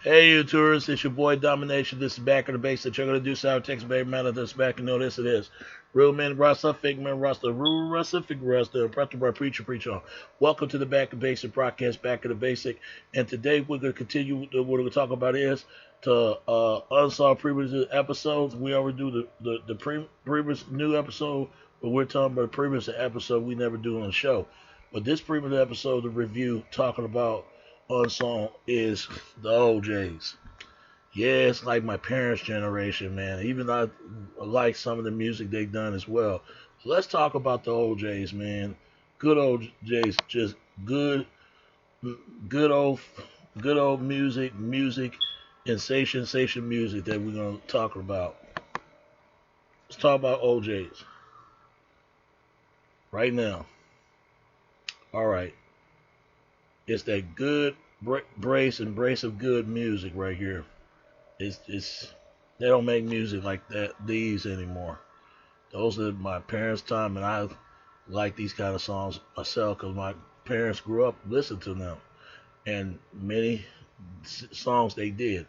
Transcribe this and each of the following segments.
Hey, you tourists, it's your boy Domination. This is Back in the Base that you're going to do sour text, baby man. This back and know this it is. Real men Rasta, fake men Rasta, rule Rasta, fake Rasta, practical by preacher on. Welcome to the Back in Basic broadcast, Back in the Basic. And today we're going to continue, what we're going to talk about is to unsolved previous episodes. We already do the previous new episode, but we're talking about the previous episode we never do on the show. But this previous episode, the review, talking about unsung is the OJs. Yeah, it's like my parents' generation, man. Even I like some of the music they've done as well. So let's talk about the OJs, man. Good OJs, just good, good old, good old music, and sensation music that we're gonna talk about. Let's talk about OJs right now. All right. It's that good brace of good music right here. It's they don't make music like that these anymore. Those are my parents' time, and I like these kind of songs myself because my parents grew up listening to them, and many songs they did.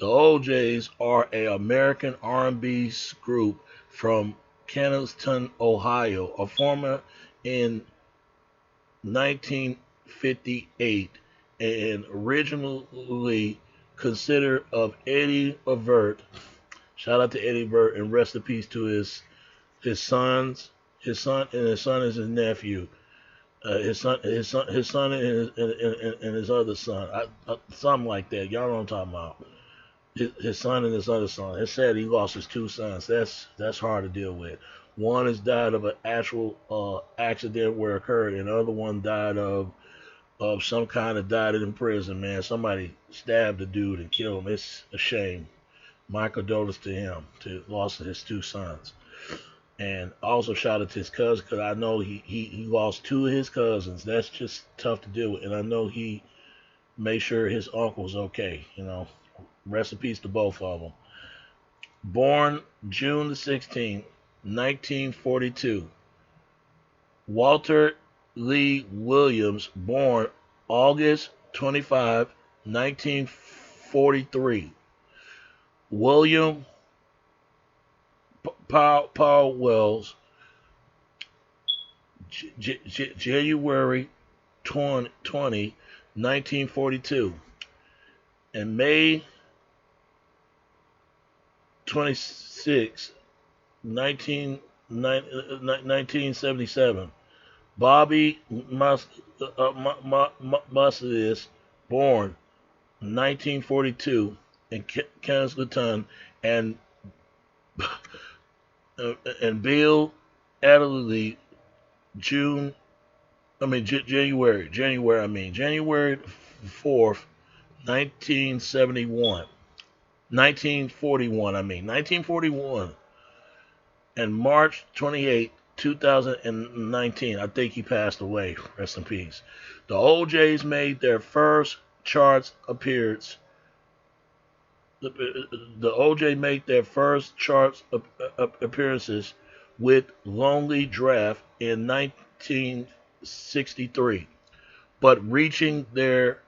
The OJs are a American R&B group from Canton, Ohio, a former in 1958 and originally considered of Eddie Avert. Shout out to Eddie Avert and rest in peace to his sons. His son is his nephew. His son and his other son. Something like that. Y'all know what I'm talking about. His son and his other son. It's sad he lost his two sons. That's hard to deal with. One has died of an actual accident where it occurred, and the other one died of some kind of died in prison, man. Somebody stabbed the dude and killed him. It's a shame. My condolences to him, to loss of his two sons. And also shout out to his cousin, because I know he lost two of his cousins. That's just tough to deal with. And I know he made sure his uncle was okay, you know. Rest in peace to both of them. Born June the 16th, 1942. Walter Lee Williams, born August 25, 1943. William Paul Wells, January 20, 1942. And May 26, 1977. Bobby Mussis, born 1942 in Kensington, and Bill Adderley, January 4th, 1941, and March 28, 2019. I think he passed away. Rest in peace. The OJs made their first charts appearance. The OJ made their first charts appearances with Lonely Draft in 1963, but reaching their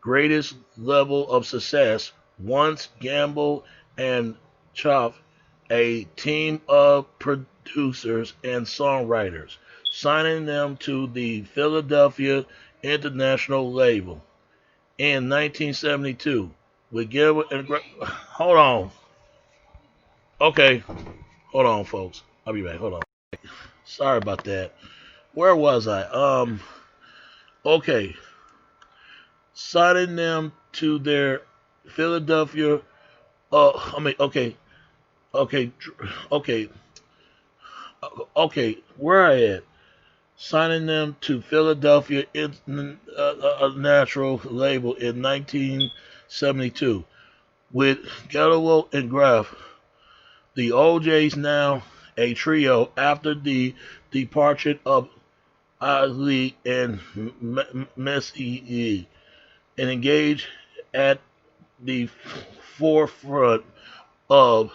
greatest level of success once Gamble and Choff, a team of producers and songwriters, signing them to the Philadelphia International label in 1972. With Gilbert and hold on. Okay. Hold on, folks. I'll be back. Hold on. Sorry about that. Where was I? Okay. Signing them to their Philadelphia okay. Where I at? Signing them to Philadelphia International label in 1972 with Galloway and Graff. The OJs now a trio after the departure of Ali and Messi, and engaged at the forefront of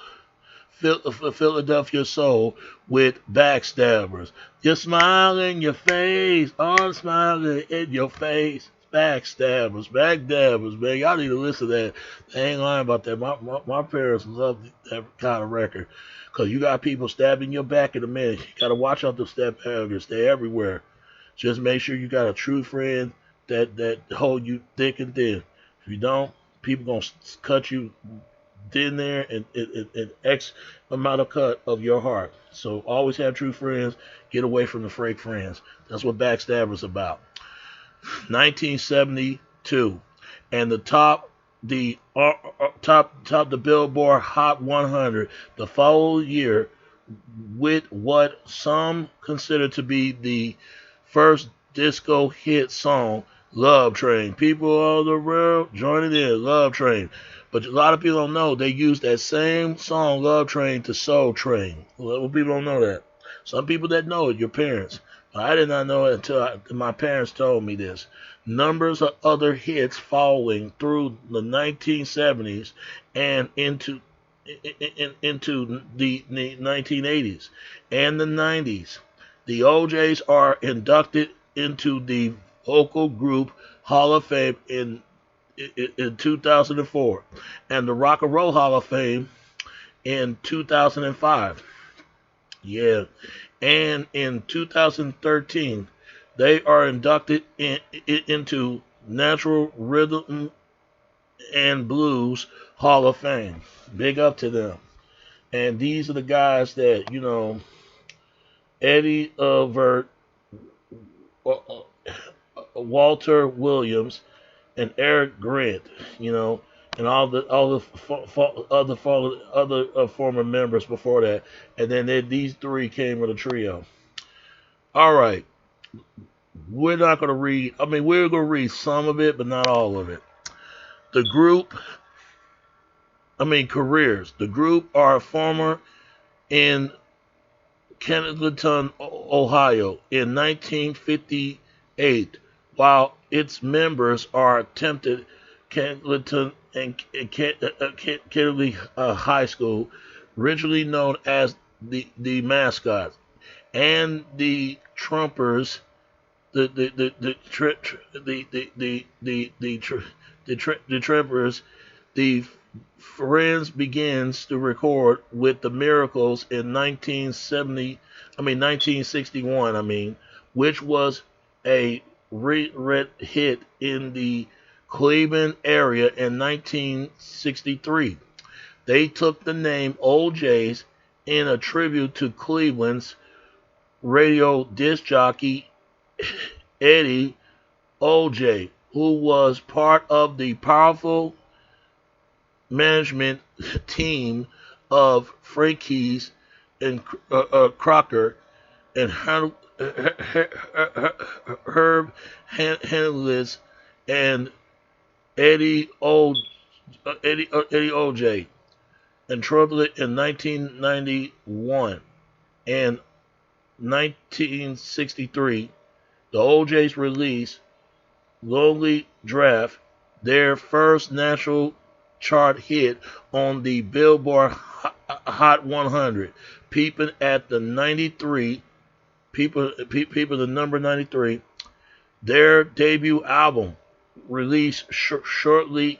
Philadelphia soul with Backstabbers. You smile in your face, I'm smiling in your face. Backstabbers, man. Y'all need to listen to that. They ain't lying about that. My parents love that kind of record. Because you got people stabbing your back in a minute. You got to watch out the step beggars. They're everywhere. Just make sure you got a true friend that hold you thick and thin. If you don't, people going to cut you thin there and X amount of cut of your heart. So always have true friends. Get away from the fake friends. That's what Backstabbers about. 1972, and the Billboard Hot 100 the following year with what some consider to be the first disco hit song, Love Train. People all the world joining in, Love Train. But a lot of people don't know they used that same song, Love Train, to Soul Train. A lot of people don't know that. Some people that know it, your parents. I did not know it until my parents told me this. Numbers of other hits following through the 1970s and into the 1980s and the 90s. The OJs are inducted into the Vocal Group Hall of Fame in 2004 and the Rock and Roll Hall of Fame in 2005. Yeah. And in 2013, they are inducted into Natural Rhythm and Blues Hall of Fame. Big up to them. And these are the guys that, Eddie Vert, Walter Williams, and Eric Grant, and all the other former members before that, and then these three came with a trio. All right, we're not going to read. I mean, we're going to read some of it, but not all of it. The group, careers. The group are former in Kennington, Ohio, in 1958, while its members are attempted Kennington and Kennedy High School, originally known as the Mascots, and the Trumpers, the Trumpers, the Friends begins to record with the Miracles in 1961, which was a red hit in the Cleveland area in 1963. They took the name OJs in a tribute to Cleveland's radio disc jockey Eddie OJ, who was part of the powerful management team of Frankie's and Crocker and Herb Hanlitz and Eddie OJ, and troubled in 1991 and 1963. The OJs released Lonely Draft, their first national chart hit on the Billboard Hot 100, peeping at the 93, the number 93. Their debut album, released shortly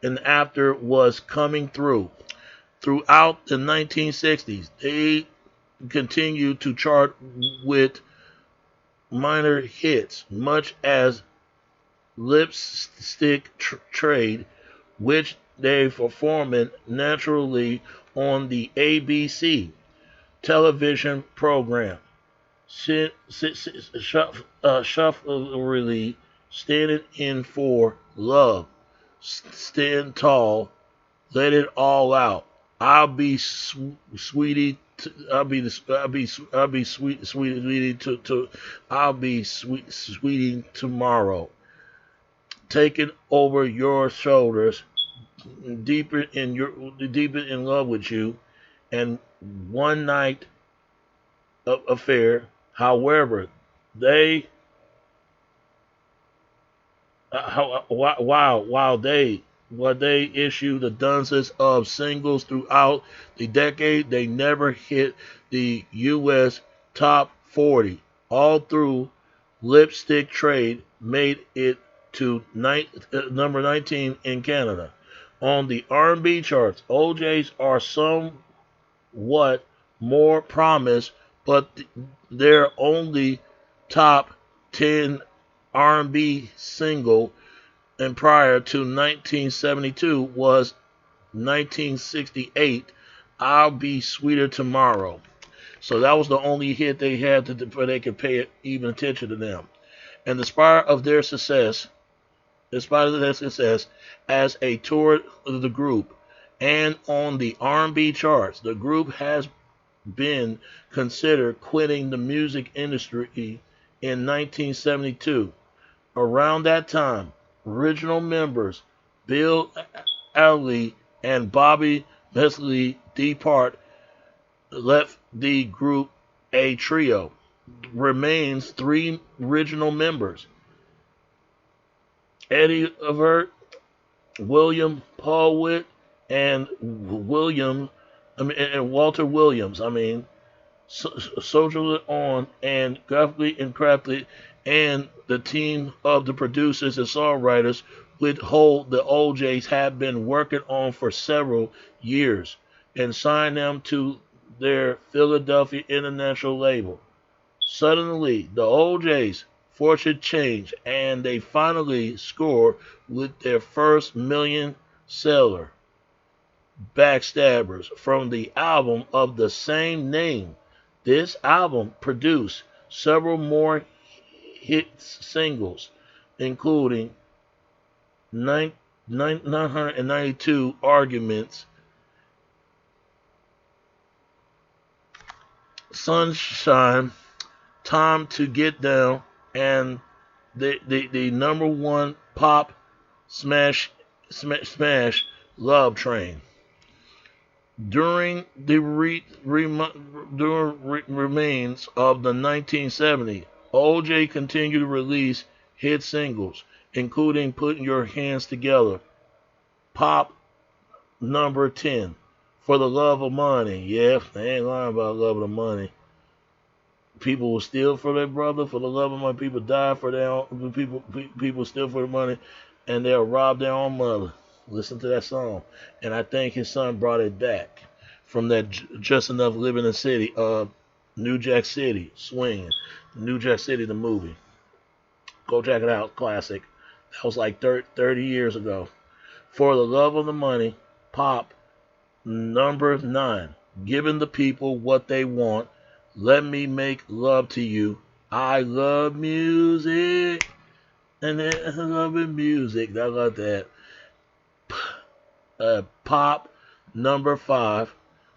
and after, was coming through. Throughout the 1960s, they continued to chart with minor hits, much as Lipstick Trade, which they performed naturally on the ABC television program. Shufflery, Standing in for Love, Stand Tall, Let It All Out, I'll be sweetie. I'll be sweetie tomorrow. Taking over your shoulders, deeper in love with you, and one night affair. However, they while they issued the dozens of singles throughout the decade, they never hit the U.S. top 40. All through Lipstick Trade made it to number 19 in Canada. On the R&B charts, OJ's are somewhat more promised, but their only top 10 R&B single and prior to 1972 was 1968, I'll Be Sweeter Tomorrow. So that was the only hit they had where they could pay even attention to them. And in spite of their success as a tour of the group and on the R&B charts, the group has been considered quitting the music industry in 1972. Around that time, original members Bill Alley and Bobby Messley Depart left the group. A trio remains three original members: Eddie Avert, William Paulwitt, and Walter Williams. Soldier On and Graphically and Crafty, and the team of the producers and songwriters with Hold the OJs have been working on for several years and signed them to their Philadelphia international label. Suddenly, the OJs fortune changed and they finally scored with their first million seller, Backstabbers, from the album of the same name. This album produced several more hit singles, including 992 Arguments, Sunshine, Time to Get Down, and the number one pop smash Love Train. During the remains of the 1970s, OJ continued to release hit singles, including Putting Your Hands Together, Pop number 10, For the Love of Money. Yeah, they ain't lying about love of the money. People will steal for their brother for the love of money. People die for their own, people steal for the money, and they'll rob their own mother. Listen to that song. And I think his son brought it back from that Just Enough Living in the City, New Jack City, Swinging. New Jack City, the movie. Go check it out, classic. That was like 30 years ago. For the Love of the Money, Pop, number 9. Giving the people what they want. Let Me Make Love to You. I love music. And I love music. I love that. Pop, number 5.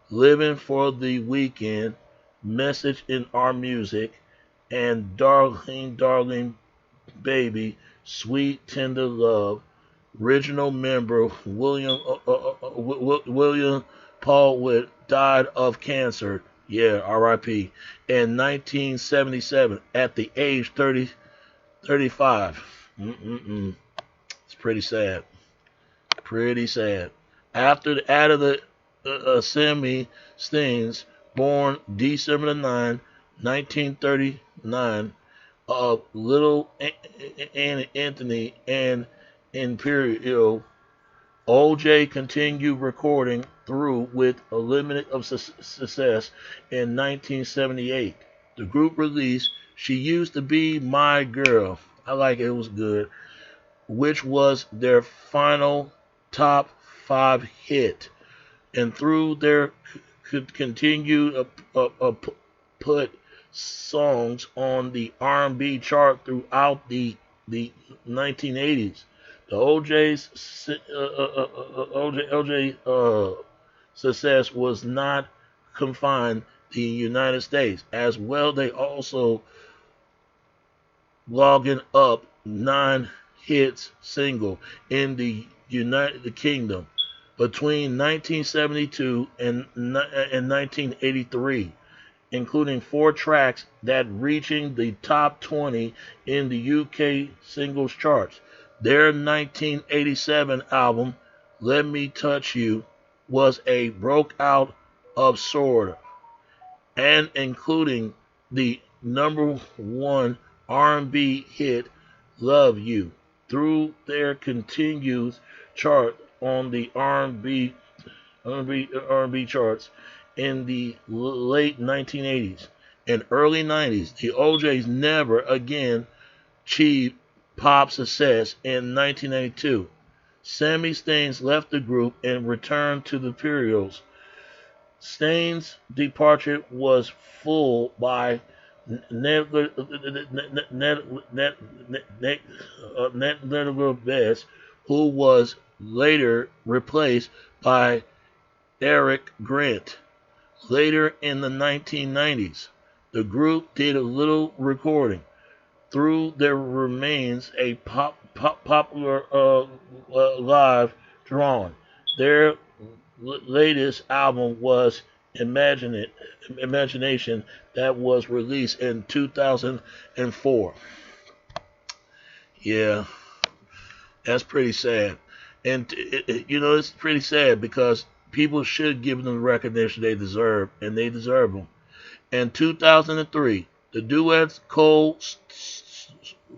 Living for the Weekend. Message in Our Music. And Darling, Darling Baby, Sweet Tender Love. Original member William Paulwitt died of cancer. Yeah, R.I.P. in 1977 at the age 35. It's pretty sad. Pretty sad. After the Sammy Stings, born December 9, 1939, of Little Anthony and Imperial, OJ continued recording through with a limited of success in 1978. The group released She Used to Be My Girl. I like it, it was good, which was their final top 5 hit. And through their continued put songs on the R&B chart throughout the 1980s. The OJ's success was not confined to the United States. As well, they also logging up 9 hits single in the United Kingdom between 1972 and 1983, including 4 tracks that reaching the top 20 in the UK singles charts. Their 1987 album, Let Me Touch You, was a broke out of sort, and including the number 1 R&B hit, Love You, through their continued chart on the R&B charts in the late 1980s and early 90s. The OJs never again achieved pop success in 1992. Sammy Staines left the group and returned to the Imperials. Staines' departure was fueled by Negligible Best, who was later replaced by Eric Grant. Later in the 1990s, the group did a little recording. Through there remains a popular live drawing. Their latest album was Imagination, that was released in 2004. Yeah, that's pretty sad. And it's pretty sad because people should give them the recognition they deserve, and they deserve them. In 2003, the duet Cold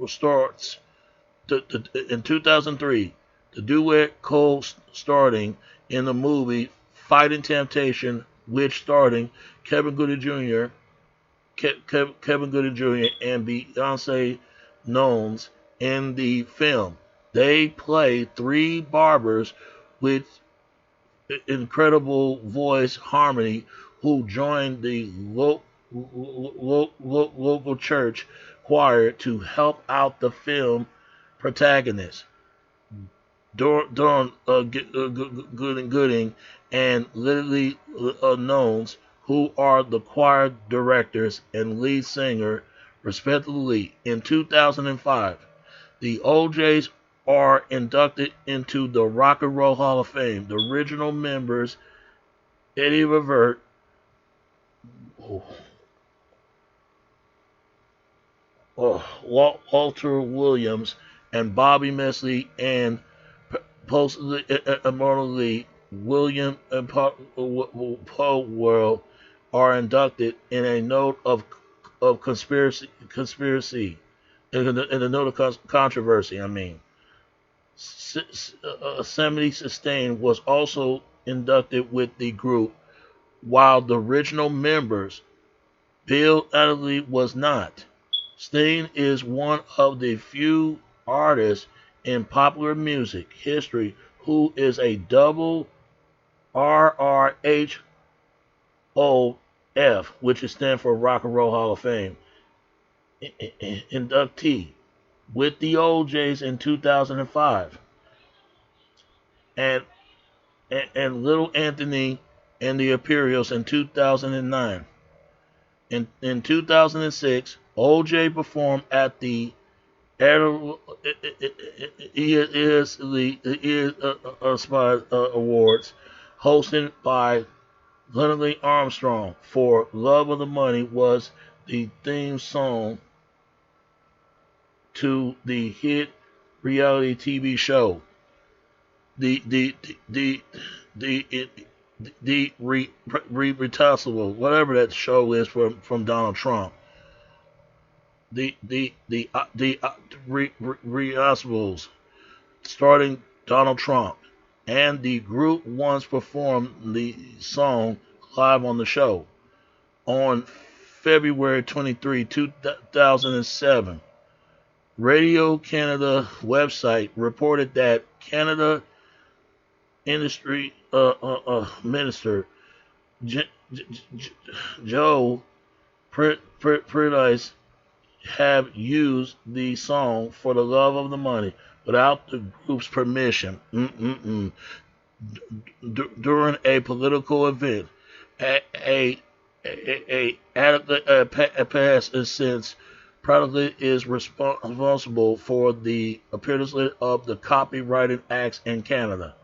starts. In 2003, the duet Cold starting in the movie Fighting Temptation, which starring Kevin Gooding Jr. Kevin Gooding Jr. and Beyonce Knowles in the film. They play three barbers with incredible voice harmony who joined the local church choir to help out the film protagonist. Dawn Gooding and Lily Knowles, who are the choir directors and lead singer, respectively. In 2005, the OJs are inducted into the Rock and Roll Hall of Fame. The original members, Eddie Revert, Walter Williams, and Bobby Mesley, and posthumously William and Powell are inducted in a note of conspiracy in a note of controversy. Sammy Staines was also inducted with the group, while the original members, Bill Adderley, was not. Staines is one of the few artists in popular music history who is a double RRHOF, which stands for Rock and Roll Hall of Fame, inductee with the OJs in 2005, and Little Anthony and the Imperials in 2009. In 2006, OJ performed at the Awards, hosted by Lenny Armstrong. For Love of the Money was the theme song to the hit reality TV show. Retouchable, whatever that show is from Donald Trump. The Rehonorables, starting Donald Trump, and the group once performed the song live on the show on February 23, 2007. Radio Canada website reported that Canada Industry Minister Joe Paradise have used the song For the Love of the Money without the group's permission during a political event. A past since probably is responsible for the appearance of the copyrighted acts in Canada.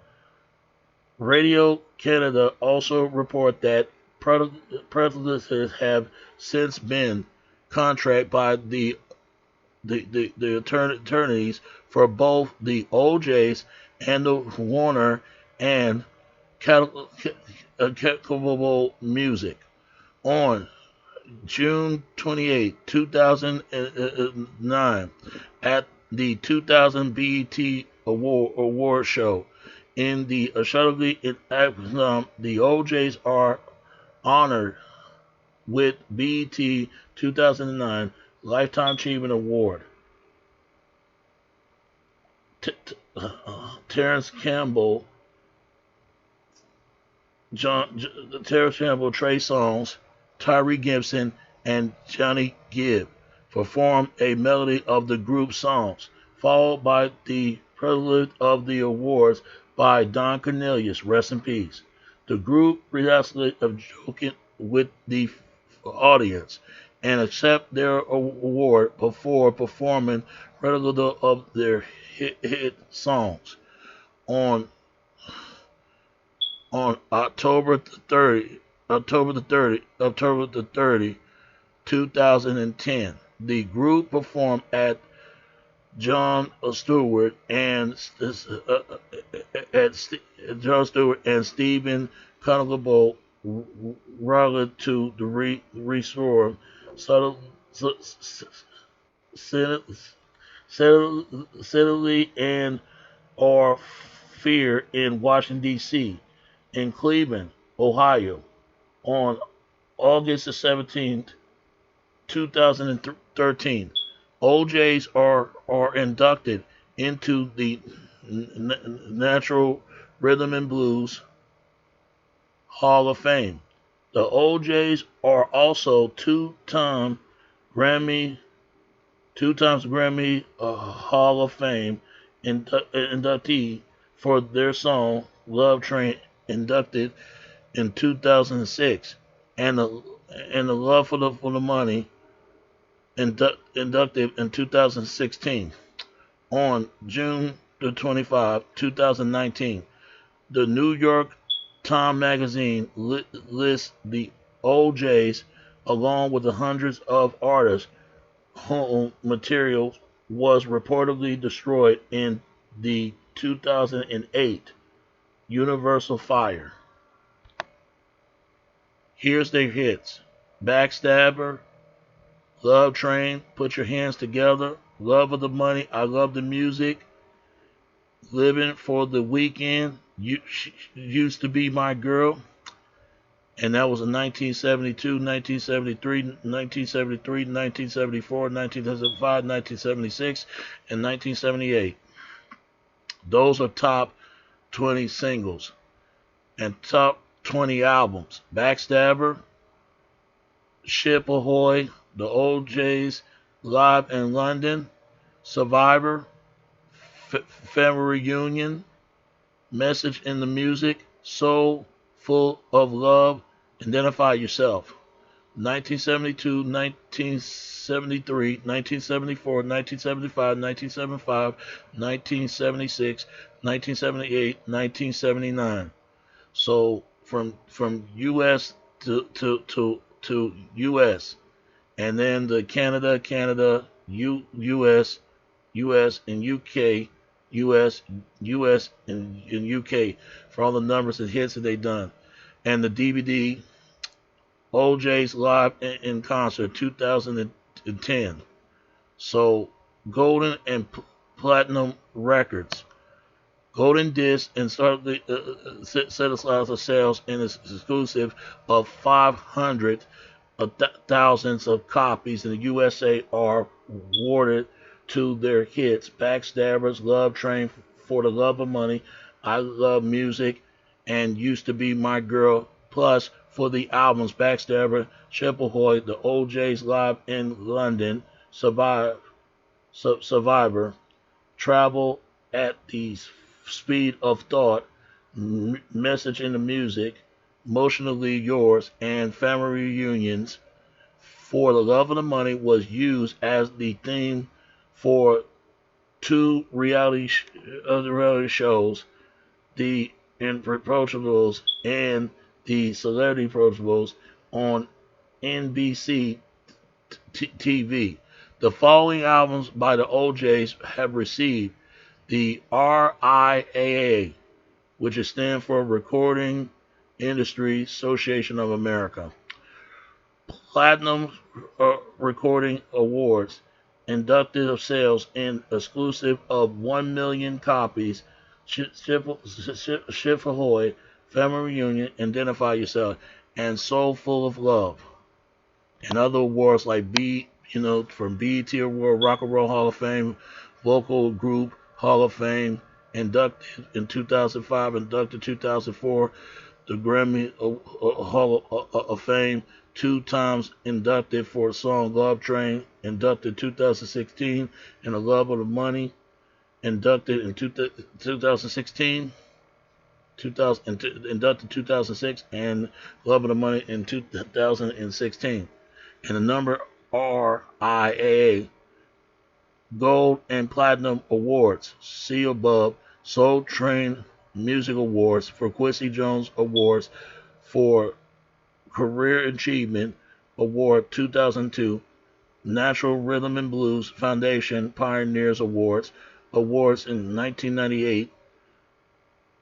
Radio Canada also report that producers have since been contracted by the attorneys for both the OJs and the Warner and Capable Music. On June 28, 2009, at the 2000 BET award show. In the Ashutterly the OJs are honored with BET 2009 Lifetime Achievement Award. Terrence Campbell, Terrence Campbell, Trey Songz, Tyree Gibson, and Johnny Gibb performed a melody of the group's songs, followed by the prelude of the awards by Don Cornelius, rest in peace. The group reacted of joking with the audience and accept their award before performing prelude of their hit songs on October the 30, 2010. The group performed at Jon Stewart and Stephen Cunningham relative to the restore steadily and or fear in Washington D.C. in Cleveland, Ohio, on August the 17th, 2013. OJs are inducted into the Natural Rhythm and Blues Hall of Fame. The OJs are also Grammy, two times Grammy Hall of Fame inductee for their song "Love Train," inducted in 2006, and the Love for the Money inducted in 2016. On June the 25, 2019, the New York Times Magazine lists the OJs along with the hundreds of artists whose material was reportedly destroyed in the 2008 Universal Fire. Here's their hits: Backstabber, Love Train, Put Your Hands Together, Love of the Money, I Love the Music, Living for the Weekend, she Used to Be My Girl, and that was in 1972, 1973, 1973, 1974, 1975, 1976, and 1978. Those are top 20 singles and top 20 albums. Backstabber, Ship Ahoy, The OJs Live in London, Survivor, Family Reunion, Message in the Music, Soul Full of Love, Identify Yourself. 1972, 1973, 1974, 1975, 1975, 1976, 1978, 1979. So from U.S. to U.S. and then the Canada, U.S., and U.K., U.S. and U.K. for all the numbers and hits that they done, and the DVD OJ's Live in Concert 2010. So golden and platinum records. Golden disc and started set aside for sales in its exclusive of 500 thousands of copies in the USA are awarded to their hits: Backstabbers, Love Train, For the Love of Money, I Love Music, and Used to Be My Girl. Plus, for the albums Backstabber, Ship Ahoy, The OJs Live in London, Survivor, Travel at the Speed of Thought, Message in the Music, Emotionally Yours, and Family Reunions. For the Love of the Money was used as the theme for two reality shows, The Irreprochables and The Celebrity Approachables, on NBC TV. The following albums by the OJs have received the RIAA, which is stand for Recording Industry Association of America, Platinum Recording Awards, inductive sales in exclusive of 1 million copies. Shift Ahoy, Family Reunion, Identify Yourself, and So Full of Love. And other awards like from BET Award, Rock and Roll Hall of Fame, Vocal Group Hall of Fame, inducted in 2005, inducted 2004, the Grammy Hall of Fame, 2 times inducted for the song Love Train, inducted 2016, and The Love of the Money, inducted in 2016, 2000, inducted 2006, and Love of the Money in 2016. And the number RIAA Gold and Platinum Awards. See above. Soul Train Music Awards for Quincy Jones Awards for Career Achievement Award 2002. National Rhythm and Blues Foundation Pioneers Awards in 1998.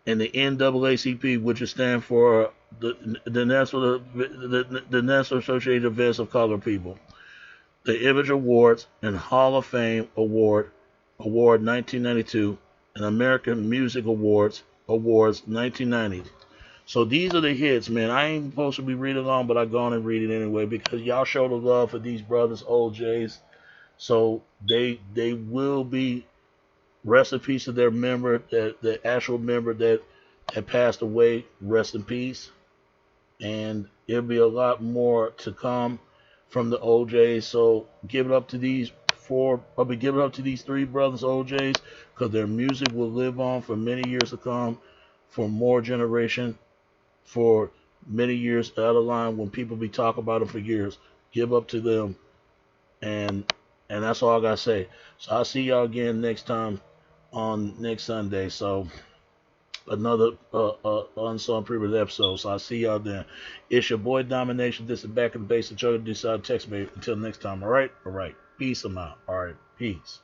And the NAACP, which stands for the National Association of Events of Colored People. The Image Awards and Hall of Fame Award 1992, and American Music Awards 1990. So these are the hits, man. I ain't supposed to be reading along, but I gone and read it anyway because y'all show the love for these brothers, OJs. So they will be rest in peace to their member, the actual member that had passed away. Rest in peace. And there'll be a lot more to come from the OJs. So give it up to these give it up to these 3 brothers OJs, because their music will live on for many years to come, for more generation, for many years out of line when people be talking about them for years. Give up to them, and that's all I gotta say. So I'll see y'all again next time on next Sunday. So another unsung previous episode. So I'll see y'all then. It's your boy Domination. This is Back in the Base. The Joker decide text me. Until next time. All right. Peace. I'm out. All right. Peace.